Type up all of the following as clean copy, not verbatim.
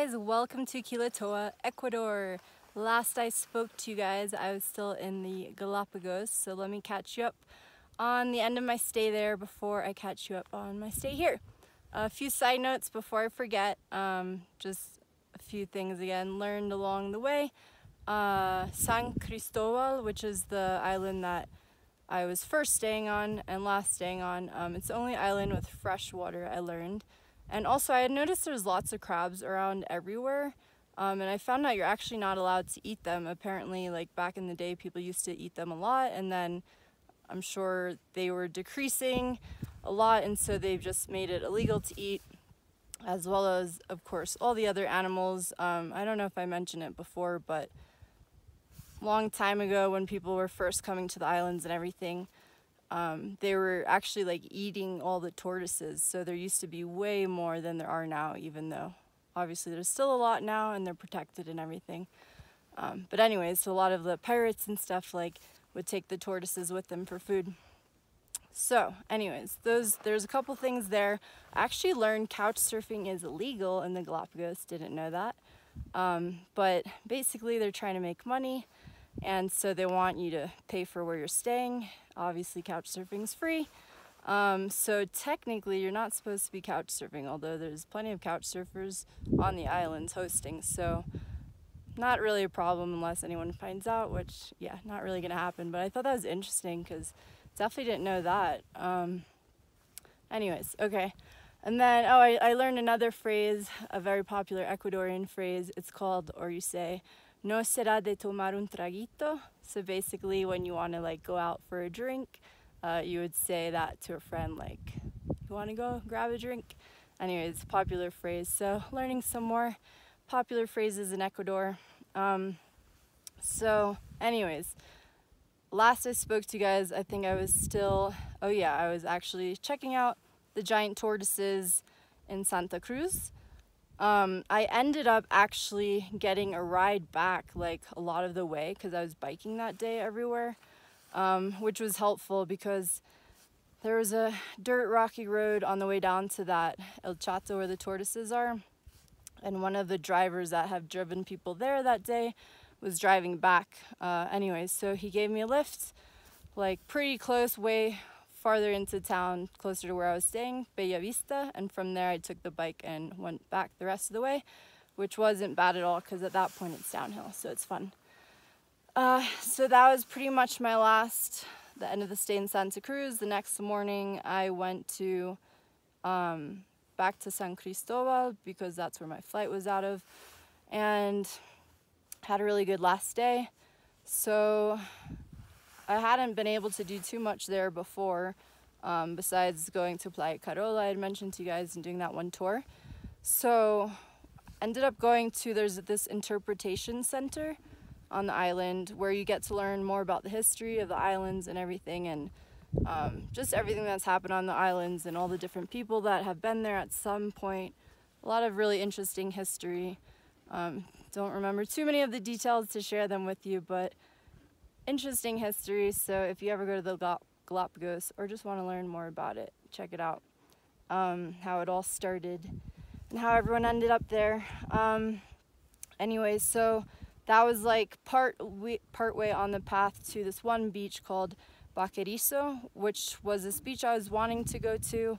guys, welcome to Quilotoa, Ecuador. Last I spoke to you guys, I was still in the Galapagos, so let me catch you up on the end of my stay there before I catch you up on my stay here. A few side notes before I forget, just a few things again learned along the way. San Cristóbal, which is the island that I was first staying on and last staying on, it's the only island with fresh water, I learned. And also I had noticed there's lots of crabs around everywhere, and I found out you're actually not allowed to eat them. Apparently, like back in the day, people used to eat them a lot, and then I'm sure they were decreasing a lot, and so they've just made it illegal to eat, as well as, of course, all the other animals. I don't know if I mentioned it before, but a long time ago when people were first coming to the islands and everything, they were actually like eating all the tortoises, so there used to be way more than there are now, even though obviously there's still a lot now and they're protected and everything. But anyways, so a lot of the pirates and stuff like would take the tortoises with them for food. So anyways, there's a couple things there. I actually learned couch surfing is illegal in the Galapagos, didn't know that. But basically they're trying to make money, and so they want you to pay for where you're staying. Obviously couch surfing's free. So technically you're not supposed to be couch surfing, although there's plenty of couch surfers on the islands hosting, so not really a problem unless anyone finds out, which, yeah, not really gonna happen. But I thought that was interesting because definitely didn't know that. Anyways, okay. And then, I learned another phrase, a very popular Ecuadorian phrase. It's called, or you say, no será de tomar un traguito. So basically when you want to like go out for a drink, you would say that to a friend, like, you want to go grab a drink? Anyways, popular phrase. So learning some more popular phrases in Ecuador. So anyways, last I spoke to you guys, I think I was still, I was actually checking out the giant tortoises in Santa Cruz. I ended up actually getting a ride back like a lot of the way because I was biking that day everywhere, which was helpful because there was a dirt rocky road on the way down to that El Chato where the tortoises are, and one of the drivers that have driven people there that day was driving back. Anyways, so he gave me a lift like pretty close, way farther into town, closer to where I was staying, Bella Vista, and from there I took the bike and went back the rest of the way, which wasn't bad at all because at that point it's downhill, so it's fun. So that was pretty much the end of the stay in Santa Cruz. The next morning I went to back to San Cristóbal because that's where my flight was out of, and had a really good last day. So I hadn't been able to do too much there before, besides going to Playa Carola, I had mentioned to you guys, and doing that one tour. So ended up going to, there's this interpretation center on the island where you get to learn more about the history of the islands and everything, and just everything that's happened on the islands and all the different people that have been there at some point. A lot of really interesting history. Don't remember too many of the details to share them with you, but interesting history. So if you ever go to the Galapagos or just want to learn more about it, check it out. How it all started and how everyone ended up there. Anyways, so that was like part way on the path to this one beach called Baquerizo, which was this beach I was wanting to go to,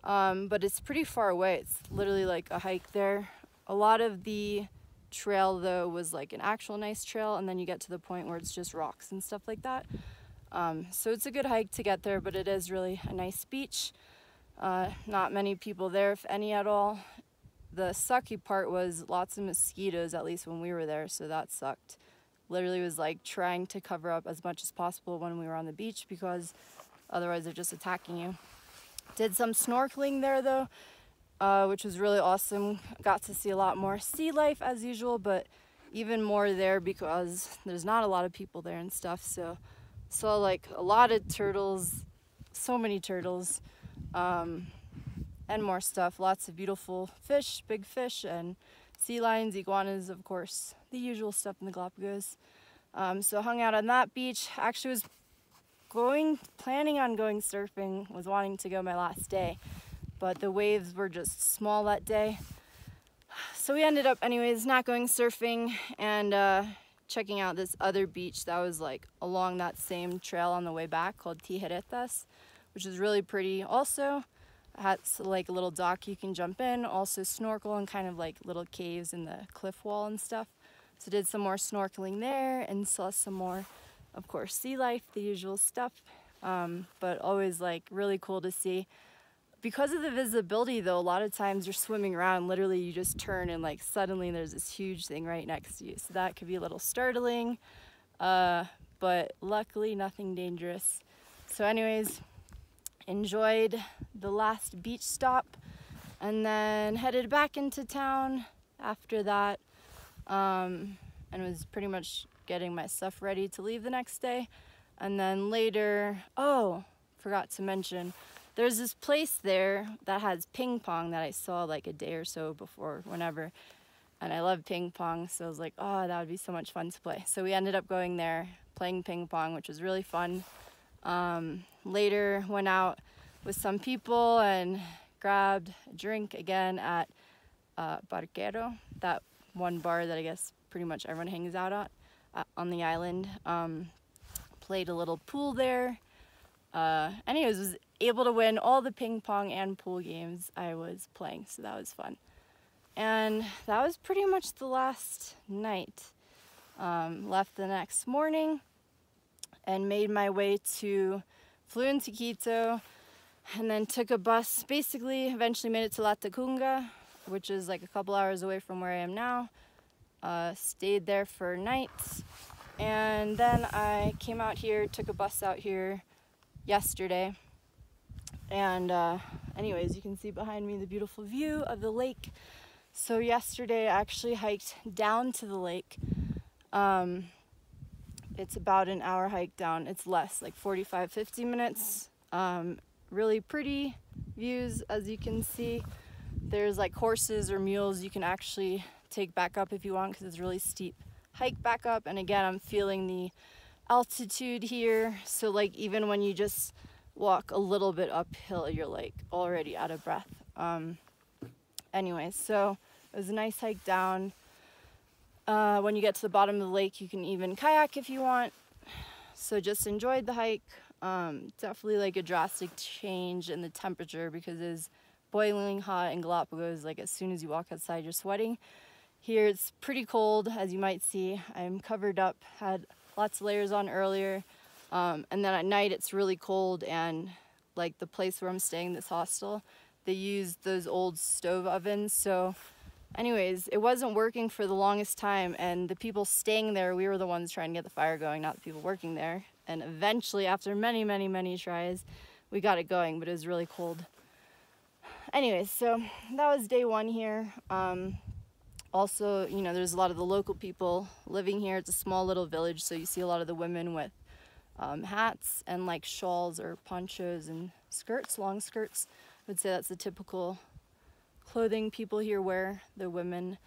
but it's pretty far away. It's literally like a hike there. A lot of the trail though was like an actual nice trail, and then you get to the point where it's just rocks and stuff like that. So it's a good hike to get there, but it is really a nice beach. Not many people there, if any at all. The sucky part was lots of mosquitoes, at least when we were there, so that sucked. Literally was like trying to cover up as much as possible when we were on the beach because otherwise they're just attacking you. Did some snorkeling there though, which was really awesome. Got to see a lot more sea life as usual, but even more there because there's not a lot of people there and stuff. So saw like a lot of turtles, so many turtles, and more stuff. Lots of beautiful fish, big fish, and sea lions, iguanas, of course, the usual stuff in the Galapagos. So hung out on that beach. Actually was planning on going surfing, was wanting to go my last day, but the waves were just small that day. So we ended up anyways not going surfing and checking out this other beach that was like along that same trail on the way back called Tijeretas, which is really pretty. Also has like a little dock you can jump in, also snorkel and kind of like little caves in the cliff wall and stuff. So did some more snorkeling there and saw some more, of course, sea life, the usual stuff, but always like really cool to see. Because of the visibility though, a lot of times you're swimming around, literally you just turn and like suddenly there's this huge thing right next to you. So that could be a little startling, but luckily nothing dangerous. So anyways, enjoyed the last beach stop and then headed back into town after that, and was pretty much getting my stuff ready to leave the next day. And then later, oh, forgot to mention, there's this place there that has ping pong that I saw like a day or so before, whenever, and I love ping pong, so I was like, oh, that would be so much fun to play. So we ended up going there, playing ping pong, which was really fun. Later went out with some people and grabbed a drink again at Baquerizo, that one bar that I guess pretty much everyone hangs out at on the island. Played a little pool there. Anyways, was able to win all the ping pong and pool games I was playing, so that was fun. And that was pretty much the last night. Left the next morning and made my way flew into Quito and then took a bus, basically eventually made it to La Tacunga, which is like a couple hours away from where I am now. Stayed there for nights, and then I came out here, took a bus out here yesterday. And anyways, you can see behind me the beautiful view of the lake. So yesterday I actually hiked down to the lake. It's about an hour hike down. It's less, like 45-50 minutes. Really pretty views, as you can see. There's like horses or mules you can actually take back up if you want, because it's really steep hike back up. And again, I'm feeling the altitude here, so like even when you just walk a little bit uphill, you're like already out of breath. Anyways, so it was a nice hike down. When you get to the bottom of the lake, you can even kayak if you want. So just enjoyed the hike. Definitely like a drastic change in the temperature, because it's boiling hot in Galapagos. Like as soon as you walk outside, you're sweating. Here it's pretty cold, as you might see. I'm covered up, had lots of layers on earlier. And then at night it's really cold, and like the place where I'm staying, this hostel, they use those old stove ovens. So anyways, it wasn't working for the longest time, and the people staying there, we were the ones trying to get the fire going, not the people working there. And eventually, after many tries, we got it going, but it was really cold. Anyways, so that was day one here. Also, you know, there's a lot of the local people living here. It's a small little village, so you see a lot of the women with hats and like shawls or ponchos and skirts, long skirts. I would say that's the typical clothing people here wear, the women.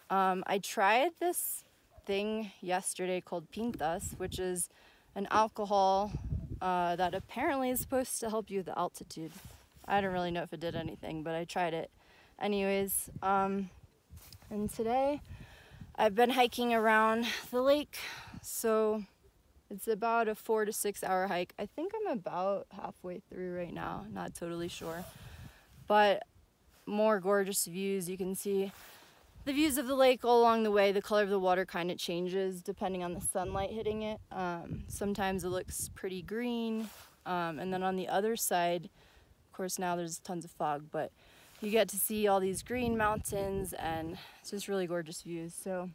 I tried this thing yesterday called pintas, which is an alcohol that apparently is supposed to help you with the altitude. I don't really know if it did anything, but I tried it anyways. And today I've been hiking around the lake, so it's about a 4 to 6 hour hike. I think I'm about halfway through right now, not totally sure. But more gorgeous views. You can see the views of the lake all along the way. The color of the water kind of changes depending on the sunlight hitting it. Sometimes it looks pretty green, and then on the other side, of course now there's tons of fog, but you get to see all these green mountains, and it's just really gorgeous views. So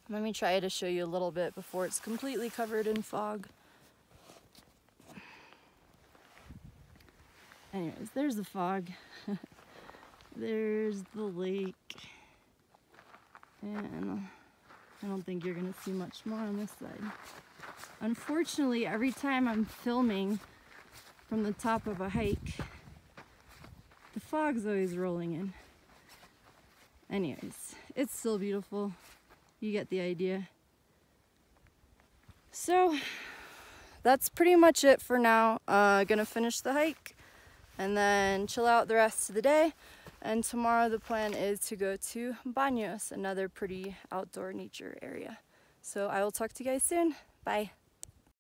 let me try to show you a little bit before it's completely covered in fog. Anyways, there's the fog. There's the lake. And I don't think you're gonna see much more on this side. Unfortunately, every time I'm filming from the top of a hike, the fog's always rolling in. Anyways, it's still beautiful. You get the idea. So that's pretty much it for now. Gonna finish the hike and then chill out the rest of the day. And tomorrow the plan is to go to Baños, another pretty outdoor nature area. So I will talk to you guys soon. Bye.